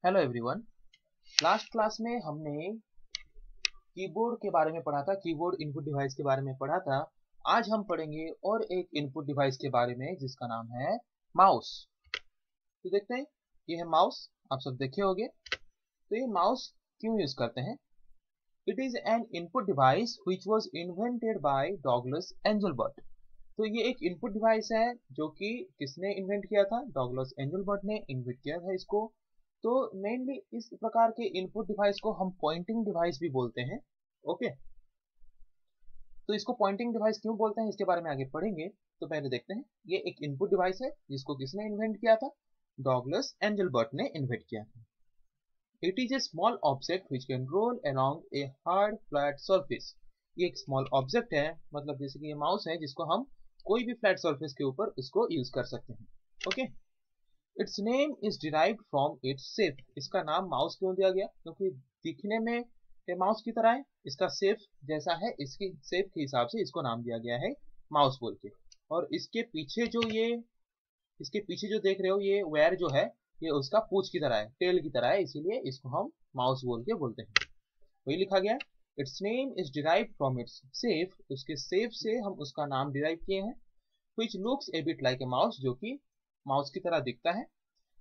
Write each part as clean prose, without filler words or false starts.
Hello everyone. Last class में हमने keyboard के बारे में पढ़ा था, कीबोर्ड इनपुट डिवाइस के बारे में पढ़ा था। आज हम पढ़ेंगे और एक इनपुट डिवाइस के बारे में जिसका नाम है माउस। तो देखते हैं, ये है माउस। आप सब देखे होंगे। तो ये माउस क्यों यूज करते हैं? It is an input device which was invented by Douglas Engelbart. तो ये एक इनपुट डिवाइस है जो कि किसने इन्वेंट किया था? डॉगलस एंजलबर्ट ने इन्वेंट किया था इसको। तो मेनली इस प्रकार के इनपुट डिवाइस को हम पॉइंटिंग डिवाइस भी बोलते हैं। ओके, तो इसको पॉइंटिंग डिवाइस क्यों बोलते हैं इसके बारे में आगे पढ़ेंगे। तो पहले देखते हैं, ये एक इनपुट डिवाइस है जिसको किसने इन्वेंट किया था? डॉगलस एंजलबर्ट ने इन्वेंट किया था। It is a small object which can roll along a hard flat surface. ये एक स्मॉल ऑब्जेक्ट है, मतलब जैसे कि ये माउस है जिसको हम कोई भी फ्लैट सरफेस के ऊपर इसको यूज कर सकते हैं। Okay, it's name is derived from its shape. इसका नाम माउस क्यों दिया गया? क्योंकि दिखने में ये माउस की तरह है, इसका शेप जैसा है, इसकी शेप के हिसाब से इसको नाम दिया गया है माउस बोल के। और इसके पीछे जो देख रहे हो ये वायर जो है, ये उसका पूंछ की तरह है, टेल की तरह है, इसीलिए इसको हम माउस बोल के बोलते हैं। वही लिखा गया है, it's name is derived from its shape. उसके शेप से हम उसका नाम डिराइव किए हैं। which looks a bit like a mouse, जो कि माउस की तरह दिखता है।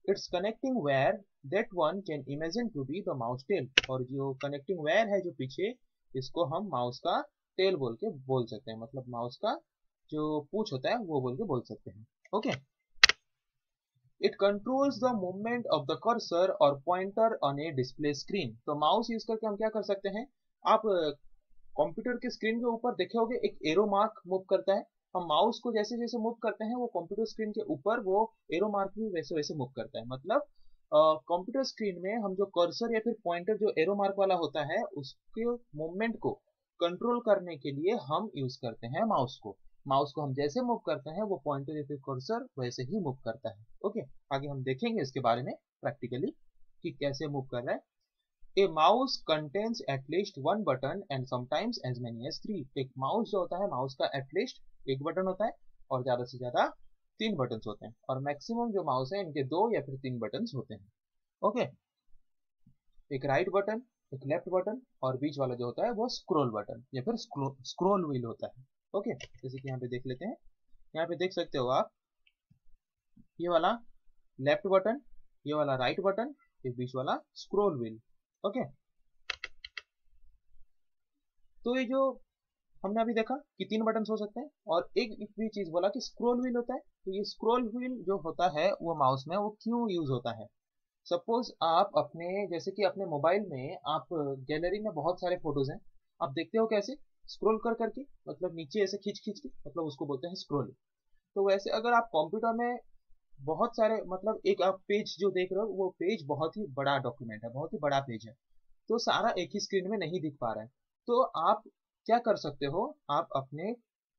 Its connecting wire that one can imagine to be the mouse tail। और जो कनेक्टिंग वायर है जो पीछे, इसको हम माउस का टेल बोल के बोल सकते हैं, मतलब माउस का जो पूंछ होता है वो बोल के बोल सकते हैं। Okay, it controls the movement of the cursor और pointer on a display screen. तो माउस यूज करके हम क्या कर सकते हैं? आप कंप्यूटर के स्क्रीन के ऊपर देखे होगे एक एरो मार्क मूव करता है। हम माउस को जैसे जैसे मूव करते हैं वो कंप्यूटर स्क्रीन के ऊपर वो एरो मार्क भी वैसे वैसे मूव करता है। मतलब कंप्यूटर स्क्रीन में हम जो कर्सर या फिर पॉइंटर जो एरो मार्क वाला होता है उसके मूवमेंट को कंट्रोल करने के लिए हम यूज करते हैं माउस को। माउस को हम जैसे मूव करते हैं वो पॉइंटर या फिर कर्सर वैसे ही मूव करता है। ओके, आगे हम देखेंगे इसके बारे में प्रैक्टिकली कि कैसे मूव कर रहा है। A mouse contains at least one button and sometimes as many as three। एक माउस जो होता है, माउस का एटलीस्ट एक बटन होता है और ज्यादा से ज्यादा 3 बटन होते हैं। और मैक्सिमम जो माउस है इनके 2 या फिर 3 बटन होते हैं। ओके, एक राइट बटन, एक लेफ्ट बटन और बीच वाला जो होता है वो स्क्रोल बटन या फिर स्क्रोल व्हील होता है। ओके, जैसे कि यहाँ पे देख लेते हैं। यहाँ पे देख सकते हो आप, ये वाला लेफ्ट बटन, ये वाला राइट बटन, ये बीच वाला स्क्रोल व्हील। ओके, तो ये जो हमने अभी देखा कि 3 बटन हो सकते हैं और एक भी चीज बोला कि स्क्रॉल व्हील होता है। तो ये स्क्रॉल व्हील जो होता है वो माउस में वो क्यों यूज होता है? सपोज आप अपने, जैसे कि अपने मोबाइल में आप गैलरी में बहुत सारे फोटोज हैं, आप देखते हो कैसे स्क्रॉल कर करके, मतलब नीचे ऐसे खींच खींच के, मतलब उसको बोलते हैं स्क्रॉल। तो वैसे अगर आप कंप्यूटर में बहुत सारे, मतलब एक आप पेज जो देख रहे हो वो पेज बहुत ही बड़ा डॉक्यूमेंट है, बहुत ही बड़ा पेज है, तो सारा एक ही स्क्रीन में नहीं दिख पा रहा है। तो आप क्या कर सकते हो? आप अपने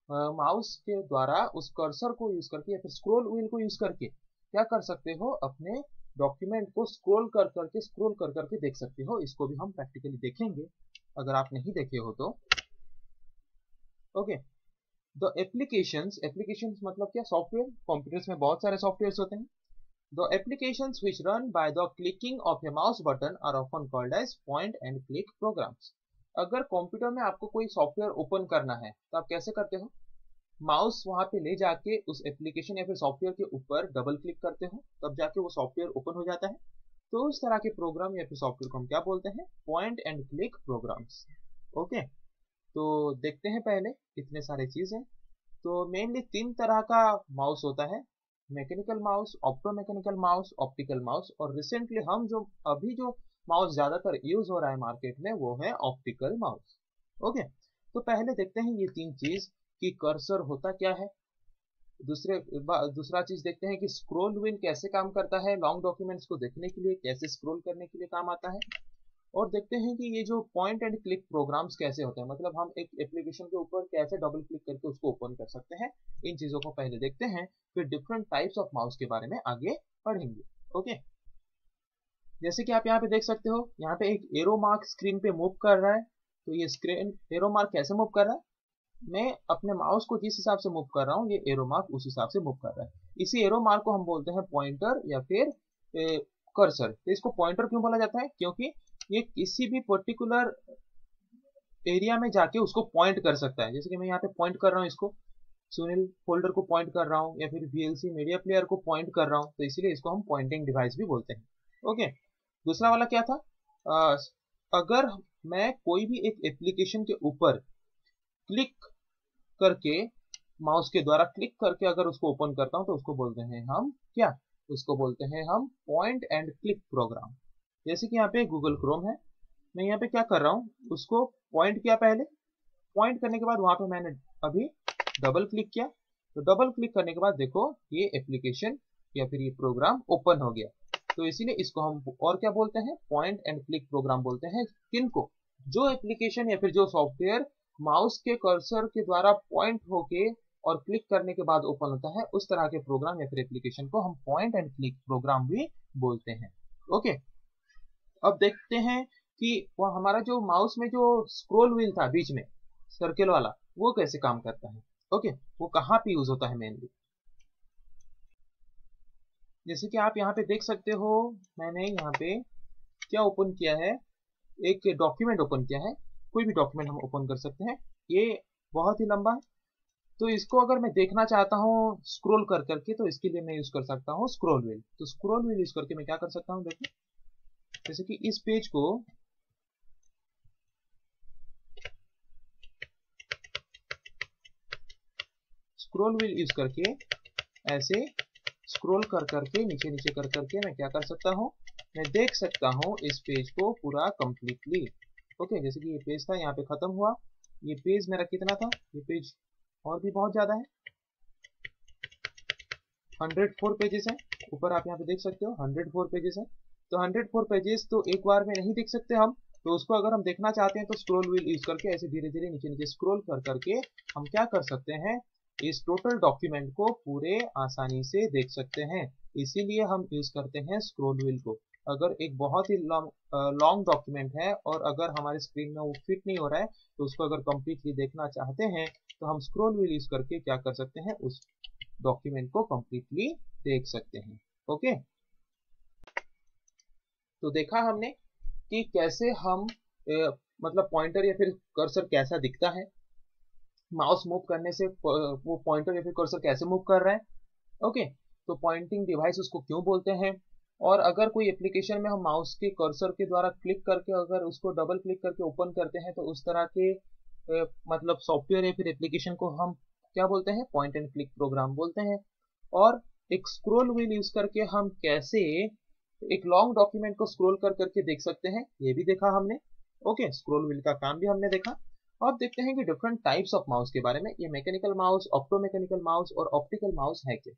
माउस के द्वारा उस कर्सर को यूज करके या फिर स्क्रॉल व्हील को यूज करके क्या कर सकते हो? अपने डॉक्यूमेंट को स्क्रॉल कर करके देख सकते हो। इसको भी हम प्रैक्टिकली देखेंगे अगर आप नहीं देखे हो तो। ओके, द एप्लीकेशंस मतलब क्या? सॉफ्टवेयर। कंप्यूटर्स में बहुत सारे सॉफ्टवेयर्स होते हैं। The applications which run by the clicking of a mouse button are often called as point and click programs। अगर कंप्यूटर में आपको कोई सॉफ्टवेयर ओपन करना है तो आप कैसे करते हो? माउस वहां पे ले जाके उस एप्लीकेशन या फिर सॉफ्टवेयर के ऊपर डबल क्लिक करते हो, तब जाके वो सॉफ्टवेयर ओपन हो जाता है। तो उस तरह के प्रोग्राम या फिर सॉफ्टवेयर को हम क्या बोलते हैं? Point and click programs. Okay, तो देखते हैं पहले कितने सारे चीज हैं। तो मेनली 3 तरह का माउस होता है, mechanical mouse, opto mechanical mouse, optical mouse. और रिसेंटली हम जो अभी जो माउस ज्यादातर यूज हो रहा है मार्केट में वो है ऑप्टिकल माउस। ओके, तो पहले देखते हैं ये 3 चीज कि कर्सर होता क्या है। दूसरा चीज देखते हैं कि स्क्रॉल व्हील कैसे काम करता है, लॉन्ग डॉक्यूमेंट्स को देखने के लिए, कैसे स्क्रॉल करने के लिए काम आता है। और देखते हैं कि ये जो पॉइंट एंड क्लिक प्रोग्राम्स कैसे होते हैं, मतलब हम एक एप्लीकेशन के ऊपर कैसे डबल क्लिक करके उसको ओपन कर सकते हैं। इन चीजों को पहले देखते हैं, फिर डिफरेंट टाइप्स ऑफ माउस के बारे में आगे पढ़ेंगे। ओके, जैसे कि आप यहाँ पे देख सकते हो, यहाँ पे एक एरो मार्क स्क्रीन पे मूव कर रहा है। तो ये स्क्रीन एरो मार्क कैसे मूव कर रहा है? मैं अपने माउस को जिस हिसाब से मूव कर रहा हूँ ये एरो मार्क उस हिसाब से मूव कर रहा है। इसी एरो मार्क को हम बोलते हैं पॉइंटर या फिर कर्सर। तो इसको पॉइंटर क्यों बोला जाता है? क्योंकि ये किसी भी पर्टिकुलर एरिया में जाके उसको पॉइंट कर सकता है। जैसे कि मैं यहाँ पे पॉइंट कर रहा हूँ, इसको सुनील फोल्डर को पॉइंट कर रहा हूँ या फिर VLC मीडिया प्लेयर को पॉइंट कर रहा हूँ, तो इसीलिए इसको हम पॉइंटिंग डिवाइस भी बोलते हैं। ओके, दूसरा वाला क्या था? अगर मैं कोई भी एक एप्लीकेशन के ऊपर क्लिक करके, माउस के द्वारा क्लिक करके अगर उसको ओपन करता हूं, तो उसको बोलते हैं हम क्या? उसको बोलते हैं हम पॉइंट एंड क्लिक प्रोग्राम। जैसे कि यहाँ पे गूगल क्रोम है, मैं यहाँ पे क्या कर रहा हूँ, उसको पॉइंट किया पहले, पॉइंट करने के बाद वहां पे मैंने अभी डबल क्लिक किया, तो डबल क्लिक करने के बाद देखो ये एप्लीकेशन या फिर ये प्रोग्राम ओपन हो गया। तो इसीलिए इसको हम और क्या बोलते हैं? पॉइंट एंड क्लिक प्रोग्राम बोलते हैं। किनको? जो एप्लीकेशन या फिर जो सॉफ्टवेयर माउस के कर्सर के द्वारा पॉइंट होके और क्लिक करने के बाद ओपन होता है, उस तरह के प्रोग्राम या फिर एप्लीकेशन को हम पॉइंट एंड क्लिक प्रोग्राम भी बोलते हैं। ओके, अब देखते हैं कि वो हमारा जो माउस में जो स्क्रॉल व्हील था बीच में सर्किल वाला, वो कैसे काम करता है। ओके, वो कहाँ पे यूज होता है मेनली। जैसे कि आप यहाँ पे देख सकते हो, मैंने यहाँ पे क्या ओपन किया है, एक डॉक्यूमेंट ओपन किया है। कोई भी डॉक्यूमेंट हम ओपन कर सकते हैं, ये बहुत ही लंबा है, तो इसको अगर मैं देखना चाहता हूँ स्क्रॉल कर करके, तो इसके लिए मैं यूज कर सकता हूँ स्क्रॉल व्हील। तो स्क्रॉल व्हील यूज करके मैं क्या कर सकता हूँ, देखिए जैसे कि इस पेज को स्क्रॉल व्हील यूज करके ऐसे स्क्रॉल कर करके नीचे नीचे कर करके मैं क्या कर सकता हूँ, मैं देख सकता हूँ इस पेज को पूरा कंप्लीटली। ओके, जैसे कि ये पेज था, यहाँ पे खत्म हुआ। ये पेज मेरा कितना था, ये पेज और भी बहुत ज्यादा है, 104 पेजेस है। ऊपर आप यहाँ पे देख सकते हो 104 पेजेस है। तो 104 पेजेस तो एक बार में नहीं देख सकते हम, तो उसको अगर हम देखना चाहते हैं तो स्क्रॉल व्हील यूज करके ऐसे धीरे धीरे नीचे नीचे स्क्रॉल कर करके हम क्या कर सकते हैं, इस टोटल डॉक्यूमेंट को पूरे आसानी से देख सकते हैं। इसीलिए हम यूज करते हैं स्क्रॉल व्हील को। अगर एक बहुत ही लॉन्ग डॉक्यूमेंट है और अगर हमारे स्क्रीन में वो फिट नहीं हो रहा है, तो उसको अगर कंप्लीटली देखना चाहते हैं, तो हम स्क्रॉल व्हील यूज करके क्या कर सकते हैं, उस डॉक्यूमेंट को कंप्लीटली देख सकते हैं। ओके, तो देखा हमने कि कैसे हम मतलब पॉइंटर या फिर कर्सर कैसा दिखता है, माउस मूव करने से वो पॉइंटर या फिर कर्सर कैसे मूव कर रहा है। ओके, तो पॉइंटिंग डिवाइस उसको क्यों बोलते हैं, और अगर कोई एप्लीकेशन में हम माउस के कर्सर के द्वारा क्लिक करके अगर उसको डबल क्लिक करके ओपन करते हैं, तो उस तरह के मतलब सॉफ्टवेयर या फिर एप्लीकेशन को हम क्या बोलते हैं, पॉइंट एंड क्लिक प्रोग्राम बोलते हैं। और एक स्क्रॉल व्हील यूज करके हम कैसे एक लॉन्ग डॉक्यूमेंट को स्क्रॉल कर करके देख सकते हैं, ये भी देखा हमने। ओके, स्क्रॉल व्हील का काम भी हमने देखा। अब देखते हैं कि डिफरेंट टाइप्स ऑफ माउस के बारे में। ये mechanical mouse, opto mechanical mouse और ऑप्टिकल माउस है क्या।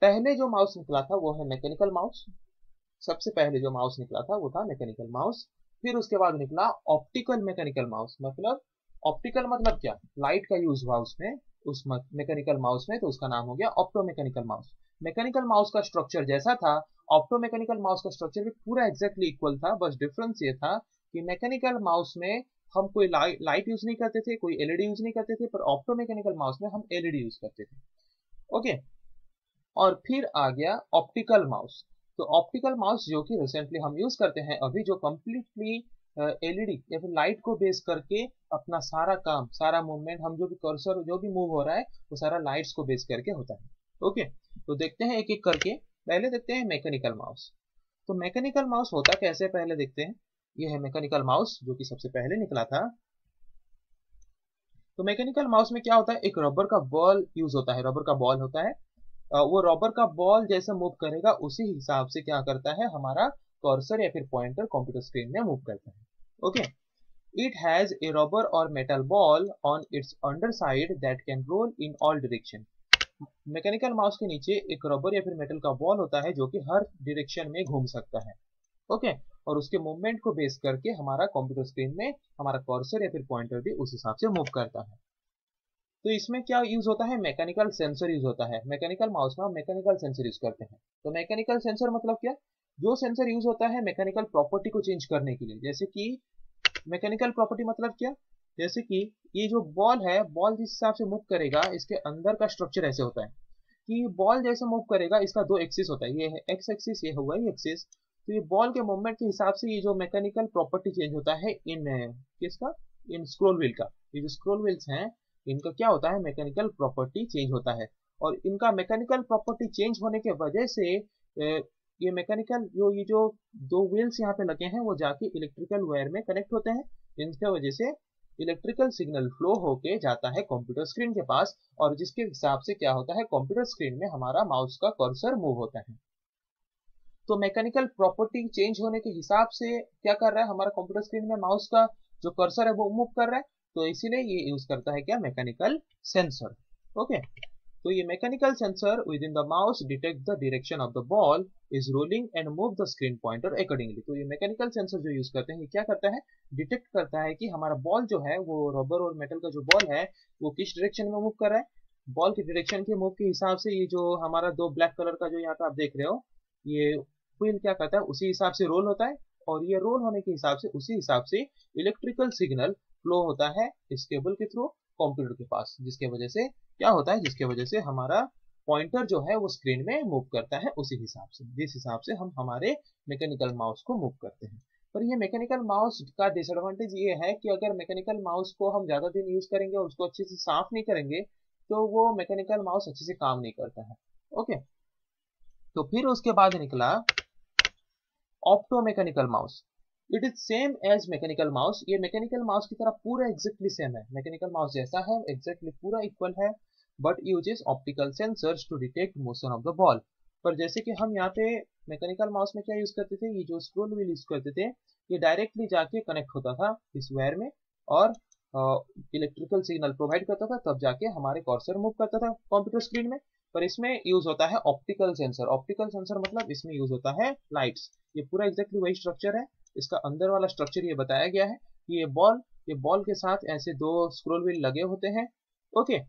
पहले जो माउस निकला था वो है मैकेनिकल माउस। सबसे पहले जो माउस निकला था वो था मैकेनिकल माउस। फिर उसके बाद निकला ऑप्टिकल मैकेनिकल माउस। मतलब ऑप्टिकल मतलब क्या, लाइट का यूज हुआ उसमें, उस मैकेनिकल माउस में, तो उसका नाम हो गया opto mechanical mouse. Mechanical mouse का स्ट्रक्चर जैसा था, ऑप्टो मैकेनिकल माउस का स्ट्रक्चर भी पूरा एग्जैक्टली इक्वल था। बस डिफरेंस ये था कि मैकेनिकल माउस में हम कोई लाइट यूज नहीं करते थे, कोई एलईडी यूज नहीं करते थे, पर ऑप्टो मैकेनिकल माउस में हम एलईडी यूज करते थे। ओके, और फिर आ गया ऑप्टिकल माउस। तो ऑप्टिकल माउस जो कि रिसेंटली हम यूज करते हैं अभी, जो कंप्लीटली एलईडी या फिर लाइट को बेस करके अपना सारा काम, सारा मूवमेंट, हम जो भी कर्सर जो भी मूव हो रहा है वो सारा लाइट्स को बेस करके होता है। ओके, तो देखते हैं एक एक करके। पहले देखते हैं मैकेनिकल माउस। तो मैकेनिकल माउस होता कैसे, पहले देखते हैं। ये है मैकेनिकल माउस जो कि सबसे पहले निकला था। तो मैकेनिकल माउस में क्या होता है, एक रबर का बॉल यूज होता है, रबर का बॉल होता है। वो रबर का बॉल जैसे मूव करेगा उसी हिसाब से क्या करता है, हमारा कर्सर या फिर पॉइंटर कंप्यूटर स्क्रीन में मूव करता है। Okay, it has a rubber और metal ball on its underside that can roll in all direction. Mechanical mouse के नीचे एक रबर या फिर मेटल का बॉल होता है जो कि हर डायरेक्शन में घूम सकता है। ओके, और उसके मूवमेंट को बेस करके हमारा कंप्यूटर स्क्रीन में हमारा कर्सर या फिर पॉइंटर भी उस हिसाब से मूव करता है। तो इसमें क्या यूज होता है, मैकेनिकल सेंसर यूज होता है। मैकेनिकल माउस में हम मैकेनिकल सेंसर यूज करते हैं। तो मैकेनिकल सेंसर मतलब क्या, जो सेंसर यूज होता है मैकेनिकल प्रॉपर्टी को चेंज करने के लिए। जैसे कि मैकेनिकल प्रॉपर्टी मतलब क्या, जैसे कि ये जो बॉल है, बॉल जिस हिसाब से मूव करेगा, इसके अंदर का स्ट्रक्चर ऐसे होता है। कि बॉल जैसे मूव करेगा, इसका दो एक्सिस होता है, ये है एक्स एक्सिस, ये हुआ ही एक्सिस। तो ये बॉल के मूवमेंट के हिसाब से ये जो मैकेनिकल प्रॉपर्टी चेंज होता है इन किसका, इन स्क्रोल व्हील का। ये जो स्क्रोल व्हील्स हैं इनका क्या होता है, मैकेनिकल प्रॉपर्टी चेंज होता है। और इनका मैकेनिकल प्रॉपर्टी चेंज होने के वजह से ये मैकेनिकल ये जो दो व्हील्स यहाँ पे लगे हैं वो जाके इलेक्ट्रिकल वायर में कनेक्ट होते हैं, जिनके वजह से इलेक्ट्रिकल सिग्नल फ्लो होके जाता है कंप्यूटर स्क्रीन के पास, और जिसके हिसाब से क्या होता है, कंप्यूटर स्क्रीन में हमारा माउस का कर्सर मूव होता है। तो मैकेनिकल प्रॉपर्टी चेंज होने के हिसाब से क्या कर रहा है, हमारा कंप्यूटर स्क्रीन में माउस का जो कर्सर है वो मूव कर रहा है, तो इसीलिए ये यूज करता है क्या, मैकेनिकल सेंसर। ओके, तो ये mechanical sensor with in the mouse detect the direction of the ball is rolling and move the screen pointer accordingly. तो ये मैकेनिकल सेंसर जो यूज करते हैं ये क्या करता है, डिटेक्ट करता है कि हमारा बॉल जो है वो रबर और मेटल का जो बॉल है वो किस डायरेक्शन में मूव कर रहा है। बॉल की डायरेक्शन के मूव के हिसाब से ये जो हमारा दो ब्लैक कलर का जो यहाँ पे आप देख रहे हो, ये व्हील क्या करता है, उसी हिसाब से रोल होता है, और ये रोल होने के हिसाब से उसी हिसाब से इलेक्ट्रिकल सिग्नल फ्लो होता है इस केबल के थ्रू कंप्यूटर के पास, जिसके वजह से क्या होता है, जिसके वजह से हमारा पॉइंटर जो है वो स्क्रीन में मूव करता है उसी हिसाब से, जिस हिसाब से हम हमारे मैकेनिकल माउस को मूव करते हैं। पर ये मैकेनिकल माउस का डिसएडवांटेज ये है कि अगर मैकेनिकल माउस को हम ज्यादा दिन यूज करेंगे और उसको अच्छे से साफ नहीं करेंगे तो वो मैकेनिकल माउस अच्छे से काम नहीं करता है। ओके, तो फिर उसके बाद निकला opto mechanical mouse. It is same as mechanical mouse, ये मैकेनिकल माउस की तरह पूरा एग्जैक्टली सेम है, मैकेनिकल माउस जैसा है, एग्जैक्टली पूरा इक्वल है, but uses optical sensors to detect motion of the ball. पर जैसे कि हम यहाँ पे मैकेनिकल माउस में क्या यूज करते थे, ये जो स्क्रोल व्हील यूज करते थे ये डायरेक्टली जाके कनेक्ट होता था इस वायर में और इलेक्ट्रिकल सिग्नल प्रोवाइड करता था, तब जाके हमारे कर्सर मूव करता था कंप्यूटर स्क्रीन में। पर इसमें यूज होता है ऑप्टिकल सेंसर। ऑप्टिकल सेंसर मतलब इसमें यूज होता है लाइट्स। ये पूरा एग्जैक्टली वही स्ट्रक्चर है, इसका अंदर वाला स्ट्रक्चर ये बताया गया है कि ये बॉल के साथ ऐसे दो स्क्रोल व्हील लगे होते हैं। ओके,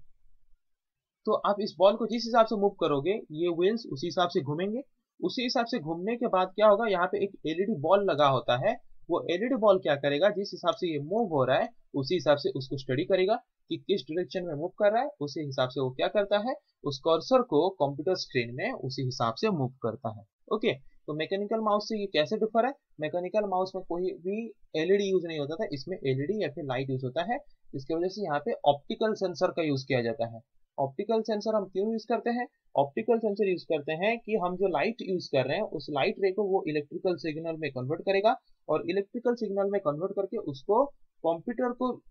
तो आप इस बॉल को जिस हिसाब से मूव करोगे ये व्हील्स उसी हिसाब से घूमेंगे। उसी हिसाब से घूमने के बाद क्या होगा, यहाँ पे एक एलईडी बॉल लगा होता है, वो एलईडी बॉल क्या करेगा, जिस हिसाब से ये मूव हो रहा है उसी हिसाब से उसको स्टडी करेगा कि किस डायरेक्शन में मूव कर रहा है, उसी हिसाब से वो क्या करता है, उस कर्सर को कंप्यूटर स्क्रीन में उसी हिसाब से मूव करता है। ओके, तो मैकेनिकल माउस से ये कैसे डिफर है, मैकेनिकल माउस में कोई भी एलईडी यूज नहीं होता था, इसमें एलईडी या फिर लाइट यूज होता है, इसकी वजह से यहाँ पे ऑप्टिकल सेंसर का यूज किया जाता है। ऑप्टिकल सेंसर हम क्यों यूज करते हैं, ऑप्टिकल सेंसर यूज करते हैं कि हम जो लाइट यूज कर रहे हैं उस लाइट रे को वो इलेक्ट्रिकल सिग्नल में कन्वर्ट करेगा, और इलेक्ट्रिकल सिग्नल में कन्वर्ट करके उसको कंप्यूटर को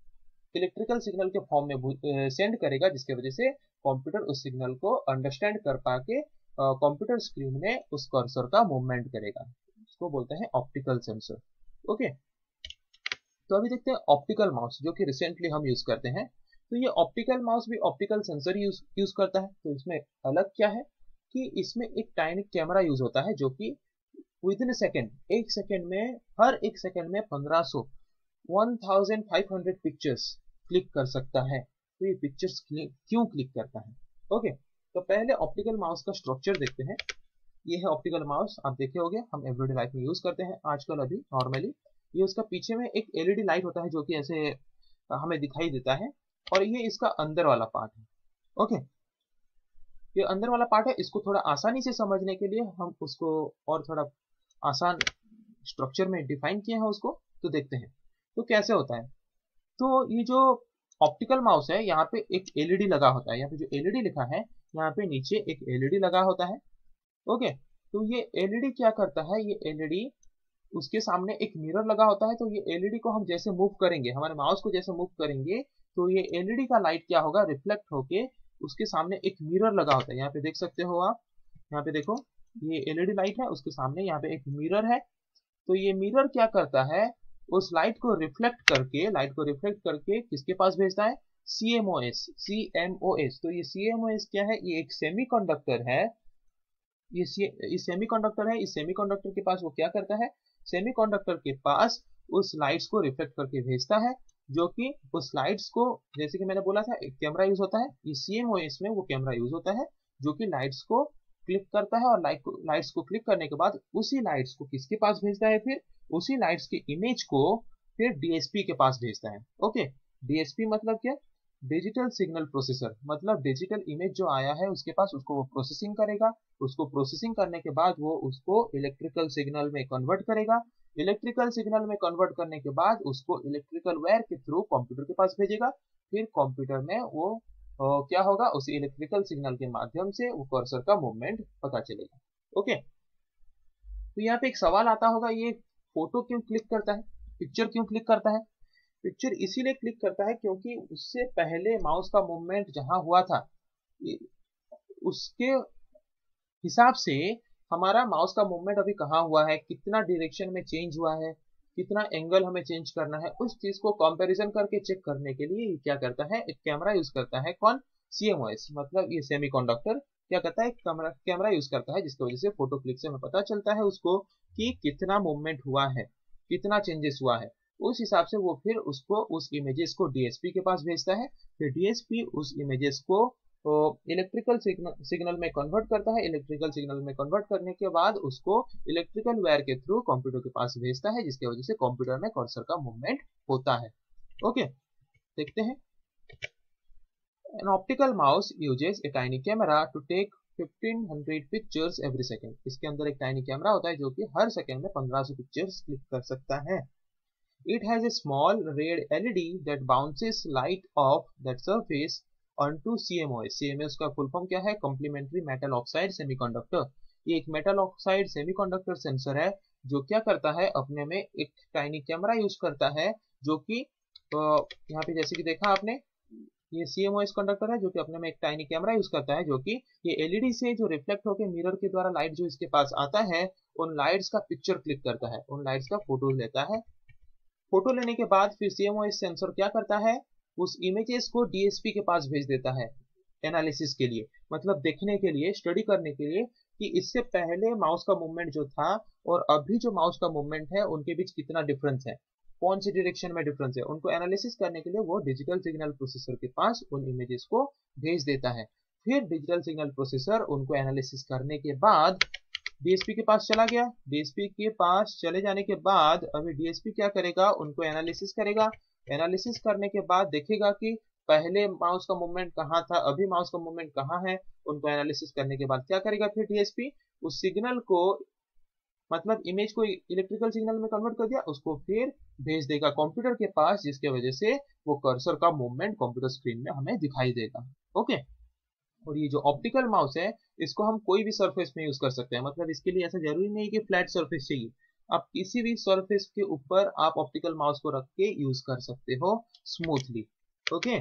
इलेक्ट्रिकल सिग्नल के फॉर्म में सेंड करेगा, जिसके वजह से कंप्यूटर उस सिग्नल को अंडरस्टैंड कर पाके कंप्यूटर स्क्रीन में उस कर्सर का मूवमेंट करेगा, उसको बोलते हैं ऑप्टिकल सेंसर। ओके, तो अभी देखते हैं ऑप्टिकल माउस जो कि रिसेंटली हम यूज करते हैं। तो ये ऑप्टिकल माउस भी ऑप्टिकल सेंसर यूज करता है। तो इसमें अलग क्या है कि इसमें एक टाइनी कैमरा यूज होता है जो कि विद इन सेकेंड, एक सेकेंड में, हर एक सेकेंड में 1500 पिक्चर्स क्लिक कर सकता है। तो ये पिक्चर्स क्यों क्लिक करता है। ओके, तो पहले ऑप्टिकल माउस का स्ट्रक्चर देखते हैं। ये है ऑप्टिकल माउस, आप देखे होंगे हम एवरीडे लाइफ में यूज करते हैं आजकल अभी नॉर्मली। ये उसका पीछे में एक एलईडी लाइट होता है जो कि ऐसे हमें दिखाई देता है, और ये इसका अंदर वाला पार्ट है। ओके, ये अंदर वाला पार्ट है, इसको थोड़ा आसानी से समझने के लिए हम उसको और थोड़ा आसान स्ट्रक्चर में डिफाइन किए हैं उसको, तो देखते हैं तो कैसे होता है। तो ये जो ऑप्टिकल माउस है यहाँ पे एक एलईडी लगा होता है, यहाँ पे जो एलईडी लिखा है यहाँ पे नीचे एक एलईडी लगा होता है। ओके, तो ये एलईडी क्या करता है, ये एलईडी उसके सामने एक मिरर लगा होता है, तो ये एलईडी को हम जैसे मूव करेंगे, हमारे माउस को जैसे मूव करेंगे तो ये एलईडी का लाइट क्या होगा, रिफ्लेक्ट होके उसके सामने एक मिरर लगा होता है। यहाँ पे देख सकते हो आप, यहाँ पे देखो ये एलईडी लाइट है, उसके सामने यहाँ पे एक मिरर है। तो ये मिरर क्या करता है, उस लाइट को रिफ्लेक्ट करके किसके पास भेजता है, सीएमओएस। तो ये सीएमओएस क्या है, ये एक सेमीकंडक्टर है। ये सेमीकंडक्टर है, इस सेमीकंडक्टर के पास वो क्या करता है, सेमीकंडक्टर के पास उस लाइट्स को रिफ्लेक्ट करके भेजता है, जो कि उस लाइट्स को, जैसे कि मैंने बोला था एक कैमरा यूज होता है, ये सीएमओएस में वो कैमरा यूज होता है जो कि लाइट्स को क्लिक करता है, और लाइट्स को क्लिक करने के बाद उसी लाइट्स को किसके पास भेजता है, फिर उसी लाइट्स की इमेज को फिर डीएसपी के पास भेजता है। ओके, डीएसपी मतलब क्या, डिजिटल सिग्नल प्रोसेसर, मतलब डिजिटल इमेज जो आया है उसके पास उसको वो प्रोसेसिंग करेगा, उसको प्रोसेसिंग करने के बाद वो उसको इलेक्ट्रिकल सिग्नल में कन्वर्ट करेगा, इलेक्ट्रिकल सिग्नल में कन्वर्ट करने के बाद उसको इलेक्ट्रिकल वायर के थ्रू कंप्यूटर के पास भेजेगा, फिर कंप्यूटर में वो क्या होगा, उस इलेक्ट्रिकल सिग्नल के माध्यम से वो कर्सर का मूवमेंट पता चलेगा। ओके, तो यहाँ पे एक सवाल आता होगा, ये फोटो क्यों क्लिक करता है, पिक्चर क्यों क्लिक करता है? पिक्चर इसीलिए क्लिक करता है क्योंकि उससे पहले माउस का मूवमेंट जहां हुआ था उसके हिसाब से हमारा माउस का मूवमेंट अभी कहाँ हुआ है, कितना डायरेक्शन में चेंज हुआ है, कितना एंगल हमें चेंज करना है, उस चीज को कंपैरिजन करके चेक करने के लिए क्या करता है, एक कैमरा यूज करता है। कौन? CMOS, मतलब ये सेमीकंडक्टर क्या करता है, कैमरा यूज करता है, जिसकी वजह से फोटो क्लिक से हमें पता चलता है उसको कि कितना मूवमेंट हुआ है, कितना चेंजेस हुआ है। उस हिसाब से वो फिर उसको उस इमेजेस को DSP के पास भेजता है, फिर DSP उस इमेजेस को इलेक्ट्रिकल सिग्नल में कन्वर्ट करता है, इलेक्ट्रिकल सिग्नल में कन्वर्ट करने के बाद उसको इलेक्ट्रिकल वायर के थ्रू कंप्यूटर के पास भेजता है, जिसकी वजह से कंप्यूटर में कर्सर का मूवमेंट होता है। ओके, देखते हैं। An optical mouse uses a tiny camera to take 1500 pictures every second. इसके अंदर एक टाइनी कैमरा होता है जो कि हर सेकंड में 1500 पिक्चर्स क्लिक कर सकता है। It has a small red LED that bounces light off that surface onto CMOS. CMOS का फुल फॉर्म क्या है? Complementary metal oxide semiconductor. ये एक मेटल ऑक्साइड सेमीकंडक्टर सेंसर है जो क्या करता है, अपने में एक टाइनी कैमरा यूज करता है, जो कि यहाँ पे जैसे कि देखा आपने, ये CMOS कंडक्टर है जो कि अपने में एक टाइनी कैमरा यूज करता है, जो कि ये LED से जो रिफ्लेक्ट होकर मिरर के द्वारा लाइट जो इसके पास आता है, उन लाइट्स का पिक्चर क्लिक करता है, उन लाइट्स का फोटो लेता है। फोटो लेने के बाद फिर CMOS सेंसर क्या करता है, उस इमेजेस को DSP के पास भेज देता है एनालिसिस के लिए, मतलब देखने के लिए, स्टडी करने के लिए कि इससे पहले माउस का मूवमेंट जो था और अभी जो माउस का मूवमेंट है उनके बीच कितना डिफरेंस है, कौन सी डायरेक्शन में डिफरेंस है, उनको एनालिसिस करने के लिए वो डिजिटल सिग्नल प्रोसेसर के पास उन इमेजेस को भेज देता है। फिर डिजिटल सिग्नल प्रोसेसर उनको एनालिसिस करने के बाद DSP के पास चला गया। DSP के पास चले जाने के बाद अभी DSP क्या करेगा, उनको एनालिसिस करेगा। एनालिसिस करने के बाद देखेगा कि पहले माउस का मूवमेंट कहाँ था, अभी माउस का मूवमेंट कहाँ है। उनको एनालिसिस करने के बाद क्या करेगा, फिर DSP उस सिग्नल को, मतलब इमेज को इलेक्ट्रिकल सिग्नल में कन्वर्ट कर दिया, उसको फिर भेज देगा कंप्यूटर के पास, जिसके वजह से वो कर्सर का मूवमेंट कंप्यूटर स्क्रीन में हमें दिखाई देगा। ओके, और ये जो ऑप्टिकल माउस है इसको हम कोई भी सरफेस में यूज कर सकते हैं, मतलब इसके लिए ऐसा जरूरी नहीं कि फ्लैट सरफेस चाहिए, आप किसी भी सरफेस के ऊपर आप ऑप्टिकल माउस को रख के यूज कर सकते हो स्मूथली। ओके,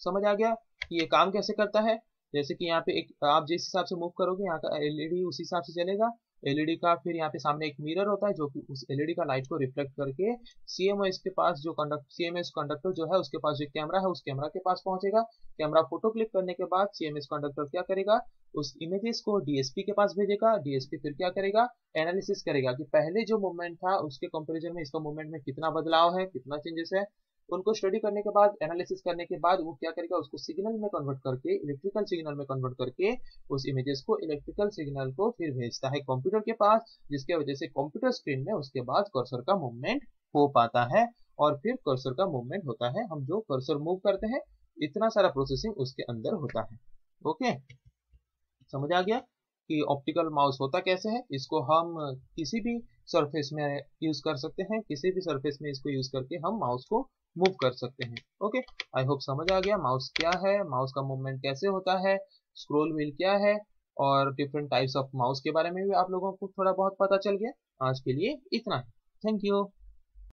समझ आ गया कि ये काम कैसे करता है। जैसे कि यहाँ पे एक, आप जिस हिसाब से मूव करोगे यहाँ का LED उस हिसाब से चलेगा। LED का फिर यहाँ पे सामने एक मिरर होता है जो कि उस LED का लाइट को रिफ्लेक्ट करके CMOS के पास जो CMOS कंडक्टर जो है उसके पास जो कैमरा है उस कैमरा के पास पहुंचेगा। कैमरा फोटो क्लिक करने के बाद CMOS कंडक्टर क्या करेगा, उस इमेजेस को DSP के पास भेजेगा। DSP फिर क्या करेगा, एनालिसिस करेगा कि पहले जो मूवमेंट था उसके कंपेरिजन में इसका मूवमेंट में कितना बदलाव है, कितना चेंजेस है। उनको स्टडी करने के बाद, एनालिसिस करने के बाद वो क्या करेगा, उसको सिग्नल में कन्वर्ट करके, इलेक्ट्रिकल सिग्नल में कन्वर्ट करके उस इमेजेस को, इलेक्ट्रिकल सिग्नल को फिर भेजता है कंप्यूटर के पास, जिसके वजह से कंप्यूटर स्क्रीन में उसके बाद कर्सर का मूवमेंट हो पाता है और फिर कर्सर का मूवमेंट होता है। हम जो कर्सर मूव करते हैं इतना सारा प्रोसेसिंग उसके अंदर होता है। ओके, समझ आ गया कि ऑप्टिकल माउस होता कैसे है। इसको हम किसी भी सरफेस में यूज कर सकते हैं, किसी भी सरफेस में इसको यूज करके हम माउस को मूव कर सकते हैं। ओके, आई होप समझ आ गया माउस क्या है, माउस का मूवमेंट कैसे होता है, स्क्रोल व्हील क्या है, और डिफरेंट टाइप्स ऑफ माउस के बारे में भी आप लोगों को थोड़ा बहुत पता चल गया। आज के लिए इतना है। Thank you.